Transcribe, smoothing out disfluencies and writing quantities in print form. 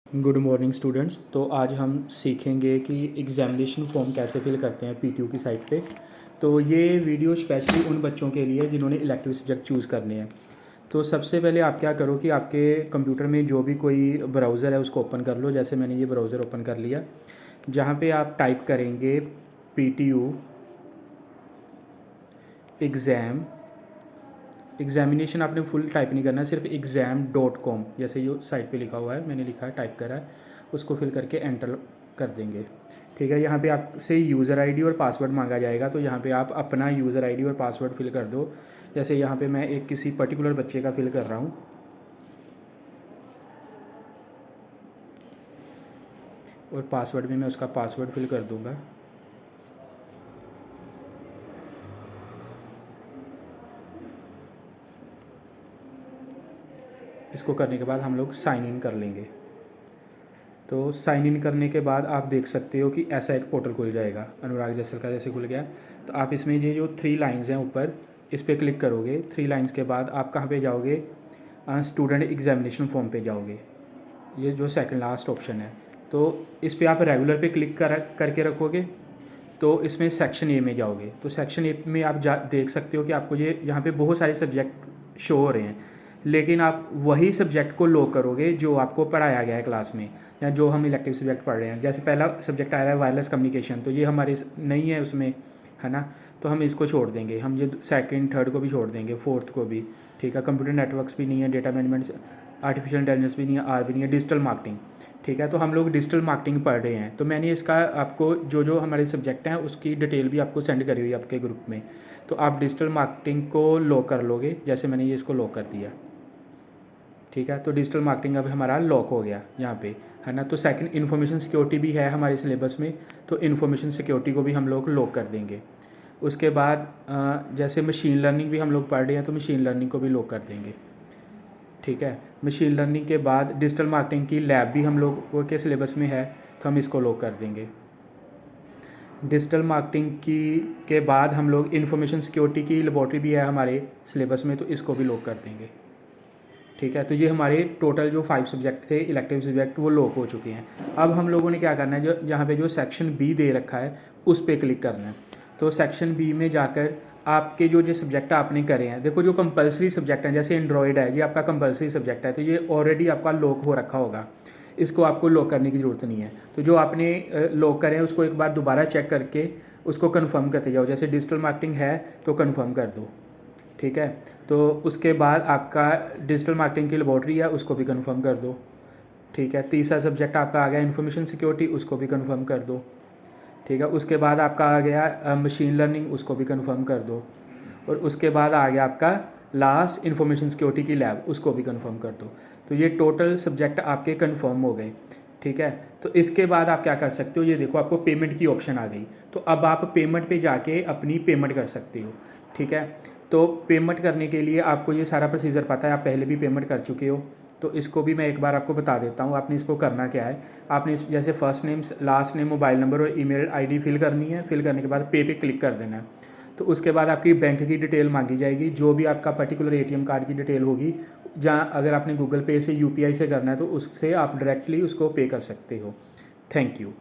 Good morning students. तो आज हम सीखेंगे कि एग्ज़ामिनेशन फॉर्म कैसे फिल करते हैं पीटीयू की साइट पे। तो ये वीडियो स्पेशली उन बच्चों के लिए जिन्होंने इलेक्टिव सब्जेक्ट चूज़ करने हैं। तो सबसे पहले आप क्या करो कि आपके कंप्यूटर में जो भी कोई ब्राउज़र है उसको ओपन कर लो। जैसे मैंने ये ब्राउज़र ओपन कर लिया, जहाँ पे आप टाइप करेंगे पीटीयू एग्ज़ामिनेशन। आपने फुल टाइप नहीं करना, सिर्फ exam.com जैसे जो साइट पे लिखा हुआ है, मैंने लिखा है, टाइप करा है, उसको फिल करके एंटर कर देंगे। ठीक है, यहाँ पे आपसे यूज़र आईडी और पासवर्ड मांगा जाएगा, तो यहाँ पे आप अपना यूज़र आईडी और पासवर्ड फिल कर दो। जैसे यहाँ पे मैं एक किसी पर्टिकुलर बच्चे का फिल कर रहा हूँ, और पासवर्ड भी मैं उसका पासवर्ड फिल कर दूँगा। इसको करने के बाद हम लोग साइन इन कर लेंगे। तो साइन इन करने के बाद आप देख सकते हो कि ऐसा एक पोर्टल खुल जाएगा, अनुराग जैसल का जैसे खुल गया। तो आप इसमें ये जो 3 लाइंस हैं ऊपर, इस पर क्लिक करोगे। 3 लाइंस के बाद आप कहाँ पे जाओगे? स्टूडेंट एग्जामिनेशन फॉर्म पे जाओगे। ये जो सेकंड लास्ट ऑप्शन है, तो इस पर आप रेगुलर पे क्लिक करके रखोगे, तो इसमें सेक्शन ए में जाओगे। तो सेक्शन ए में आप देख सकते हो कि आपको ये यहाँ पे बहुत सारे सब्जेक्ट शो हो रहे हैं, लेकिन आप वही सब्जेक्ट को लॉक करोगे जो आपको पढ़ाया गया है क्लास में, या जो हम इलेक्टिव सब्जेक्ट पढ़ रहे हैं। जैसे पहला सब्जेक्ट आया है वायरलेस कम्युनिकेशन, तो ये हमारे नहीं है उसमें, है ना, तो हम इसको छोड़ देंगे। हम ये सेकंड थर्ड को भी छोड़ देंगे, फोर्थ को भी। ठीक है, कंप्यूटर नेटवर्क्स भी नहीं है, डेटा मैनेजमेंट, आर्टिफिशियल इंटेलिजेंस भी नहीं है, आर भी नहीं है, डिजिटल मार्केटिंग। ठीक है, तो हम लोग डिजिटल मार्केटिंग पढ़ रहे हैं। तो मैंने इसका आपको जो जो हमारे सब्जेक्ट हैं उसकी डिटेल भी आपको सेंड करी हुई है आपके ग्रुप में। तो आप डिजिटल मार्केटिंग को लॉक कर लोगे, जैसे मैंने ये इसको लॉक कर दिया। ठीक है, तो डिजिटल मार्केटिंग अब हमारा लॉक हो गया यहाँ पे, है ना। तो सेकंड इन्फॉर्मेशन सिक्योरिटी भी है हमारे सिलेबस में, तो इन्फॉर्मेशन सिक्योरिटी को भी हम लोग लॉक कर देंगे। उसके बाद जैसे मशीन लर्निंग भी हम लोग पढ़ रहे हैं, तो मशीन लर्निंग को भी लॉक कर देंगे। ठीक है, मशीन लर्निंग के बाद डिजिटल मार्केटिंग की लैब भी हम लोग के सिलेबस में है, तो हम इसको लॉक कर देंगे। डिजिटल मार्केटिंग के बाद हम लोग इन्फॉर्मेशन सिक्योरिटी की लेबॉर्ट्री भी है हमारे सिलेबस में, तो इसको भी लॉक कर देंगे। ठीक है, तो ये हमारे टोटल जो 5 सब्जेक्ट थे इलेक्टिव सब्जेक्ट, वो लॉक हो चुके हैं। अब हम लोगों ने क्या करना है, जो यहाँ पे जो सेक्शन बी दे रखा है उस पर क्लिक करना है। तो सेक्शन बी में जाकर आपके जो सब्जेक्ट आपने करे हैं, देखो जो कंपलसरी सब्जेक्ट हैं, जैसे एंड्रॉयड है, ये आपका कंपलसरी सब्जेक्ट है, तो ये ऑलरेडी आपका लॉक हो रखा होगा, इसको आपको लॉक करने की ज़रूरत नहीं है। तो जो आपने लॉक करे हैं उसको एक बार दोबारा चेक करके उसको कन्फर्म करते जाओ। जैसे डिजिटल मार्केटिंग है तो कन्फर्म कर दो। ठीक है, तो उसके बाद आपका डिजिटल मार्केटिंग की लेबॉर्ट्री है, उसको भी कंफर्म कर दो। ठीक है, तीसरा सब्जेक्ट आपका आ गया इन्फॉर्मेशन सिक्योरिटी, उसको भी कंफर्म कर दो। ठीक है, उसके बाद आपका आ गया मशीन लर्निंग, उसको भी कंफर्म कर दो। और उसके बाद आ गया आपका लास्ट इन्फॉर्मेशन सिक्योरिटी की लैब, उसको भी कंफर्म कर दो। तो ये टोटल सब्जेक्ट आपके कंफर्म हो गए। ठीक है, तो इसके बाद आप क्या कर सकते हो, ये देखो आपको पेमेंट की ऑप्शन आ गई। तो अब आप पेमेंट पे जाके अपनी पेमेंट कर सकते हो। ठीक है, तो पेमेंट करने के लिए आपको ये सारा प्रोसीजर पता है, आप पहले भी पेमेंट कर चुके हो, तो इसको भी मैं एक बार आपको बता देता हूँ। आपने इसको करना क्या है, आपने जैसे first name, last name, mobile number और ईमेल आईडी फिल करनी है। फिल करने के बाद पे क्लिक कर देना है। तो उसके बाद आपकी बैंक की डिटेल मांगी जाएगी, जो भी आपका पर्टिकुलर एटीएम कार्ड की डिटेल होगी, जहाँ अगर आपने गूगल पे से यूपीआई से करना है तो उससे आप डायरेक्टली उसको पे कर सकते हो। Thank you.